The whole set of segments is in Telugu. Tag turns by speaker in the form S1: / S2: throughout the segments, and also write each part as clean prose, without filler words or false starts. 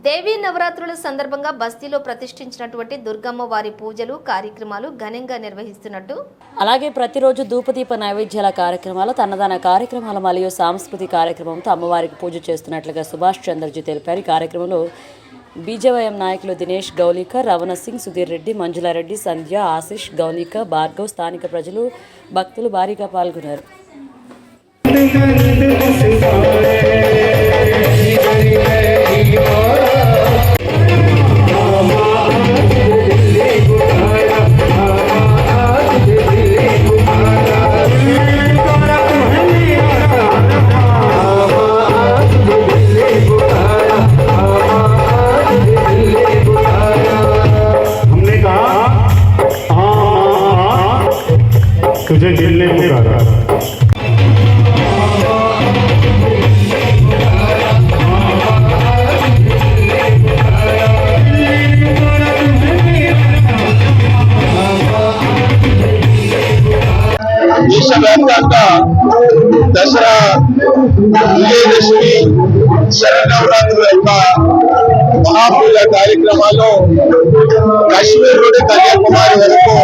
S1: దేవీ నవరాత్రుల సందర్భంగా బస్తీలో ప్రతిష్ఠించినటువంటి దుర్గమ్మ వారి పూజలు కార్యక్రమాలు ఘనంగా నిర్వహిస్తున్నట్టు
S2: అలాగే ప్రతిరోజు ధూపదీప నైవేద్యాల కార్యక్రమాలు అన్నదాన కార్యక్రమాలు మరియు సాంస్కృతిక కార్యక్రమంతో అమ్మవారికి పూజ చేస్తున్నట్లుగా సుభాష్ చంద్రజీ తెలిపారు। ఈ కార్యక్రమంలో బీజేవైఎం నాయకులు దినేష్ గౌలికర్, రవణ సింగ్, సుధీర్ రెడ్డి, మంజులారెడ్డి, సంధ్య, ఆశిష్, గౌలిక, భార్గవ్, స్థానిక ప్రజలు భక్తులు భారీగా పాల్గొన్నారు।
S3: तुझे दिल ने पुकारा।
S4: దేశవ్యాప్తంగా దసరా, విజయదశమి, శరన్నవరాత్రుల యొక్క మహాపూజ కార్యక్రమాలు కాశ్మీర్ నుండి కన్యాకుమారి వరకు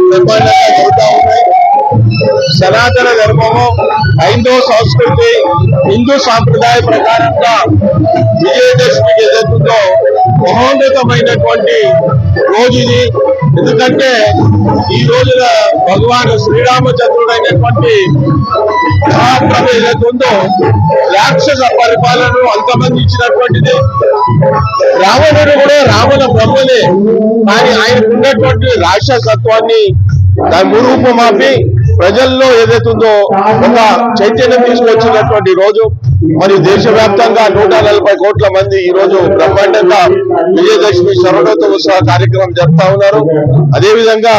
S4: బ్రహ్మాండంగా జరుగుతూ ఉన్నాయి। సనాతన ధర్మము, హైందవ సంస్కృతి, హిందూ సాంప్రదాయ ప్రకారంగా విజయదశమికి ఎదుగుతో మహోన్నతమైనటువంటి రోజు ఇది। ఎందుకంటే ఈ రోజున భగవాన్ శ్రీరామచంద్రుడైనటువంటి మహాప్రభు ఏదైతుందో రాక్షస పరిపాలనను అంతమందించినటువంటిది। రావణుడు కూడా రావణ బ్రహ్మనే, కానీ ఆయనకు ఉన్నటువంటి రాక్షసత్వాన్ని దాని మురూపమాపి ప్రజల్లో ఏదైతుందో ఒక చైతన్యం తీసుకొచ్చినటువంటి రోజు। మరియు దేశవ్యాప్తంగా 140 కోట్ల మంది ఈ రోజు బ్రహ్మాండంగా విజయదశమి శరణోత్సవ కార్యక్రమం జరుపుతా ఉన్నారు। అదేవిధంగా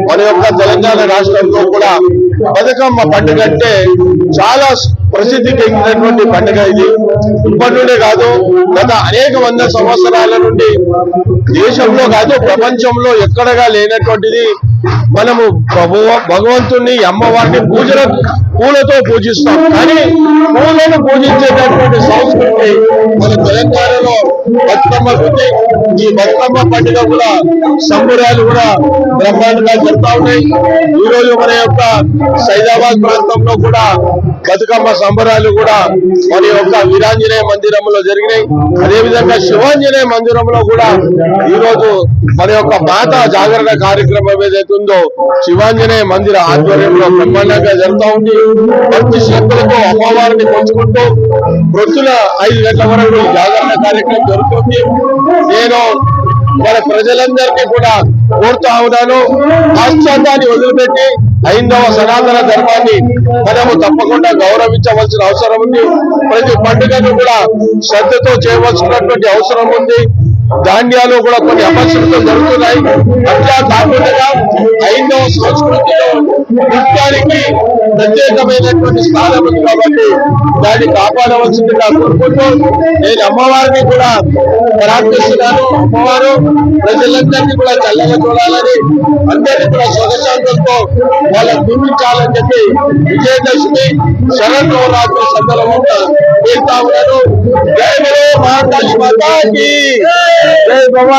S4: మన యొక్క తెలంగాణ రాష్ట్రంలో కూడా బతుకమ్మ పండుగ అంటే చాలా ప్రసిద్ధి చెందినటువంటి పండుగ ఇది। ఇప్పటి నుండే కాదు, గత అనేక వంద సంవత్సరాల నుండి దేశంలో కాదు ప్రపంచంలో ఎక్కడగా లేనటువంటిది। మనము భగవంతుని, అమ్మవారిని పూలతో పూజిస్తాం, కానీ పూలను పూజించేటటువంటి సంస్కృతి మన తెలంగాణలో బతుకమ్మ ఉంది। ఈ బతుకమ్మ పండుగ కూడా సంబరాలు కూడా బ్రహ్మాండంగా జరుగుతూ ఉన్నాయి। ఈ రోజు మన యొక్క సైదాబాద్ ప్రాంతంలో కూడా బతుకమ్మ సంబరాలు కూడా మన యొక్క వీరాంజనేయ మందిరంలో జరిగినాయి। అదేవిధంగా శివాంజనేయ మందిరంలో కూడా ఈ రోజు మన యొక్క మాత జాగరణ కార్యక్రమం ఏదైతుందో శివాంజనేయ మందిర ఆధ్వర్యంలో బ్రహ్మాండంగా జరుగుతూ ఉంది। భక్తి శ్రద్ధలతో అమ్మవారిని పంచుకుంటూ ప్రొద్దున 5 గంటల వరకు జాగరణ కార్యక్రమం జరుగుతుంది। నేను మన ప్రజలందరికీ కూడా కోరుతా ఉన్నాను, పాశ్చాత్యాన్ని వదిలిపెట్టి హైందవ సనాతన ధర్మాన్ని మనము తప్పకుండా గౌరవించవలసిన అవసరం ఉంది। ప్రతి పండుగను కూడా శ్రద్ధతో చేయవలసినటువంటి అవసరం ఉంది। ధాన్యాలు కూడా కొన్ని అపశృతులు జరుగుతున్నాయి। అట్లా కాకుండా హైందవ సంస్కృతిలో నృత్యానికి ప్రత్యేకమైనటువంటి స్థానం ఉంది కాబట్టి దాన్ని కాపాడవలసిందిగా కోరుకుంటూ నేను అమ్మవారిని కూడా ప్రార్థిస్తున్నాను। అమ్మవారు ప్రజలందరినీ కూడా చల్లగా చూడాలని, అందరినీ కూడా సుఖశాంతులతో వాళ్ళని దీవించాలని చెప్పి విజయదశమి శరన్నవరాత్రి సందర్భంగా వెళ్తా ఉన్నాను। జై బలో మహాకాళీ మాతాకి జై భవాని।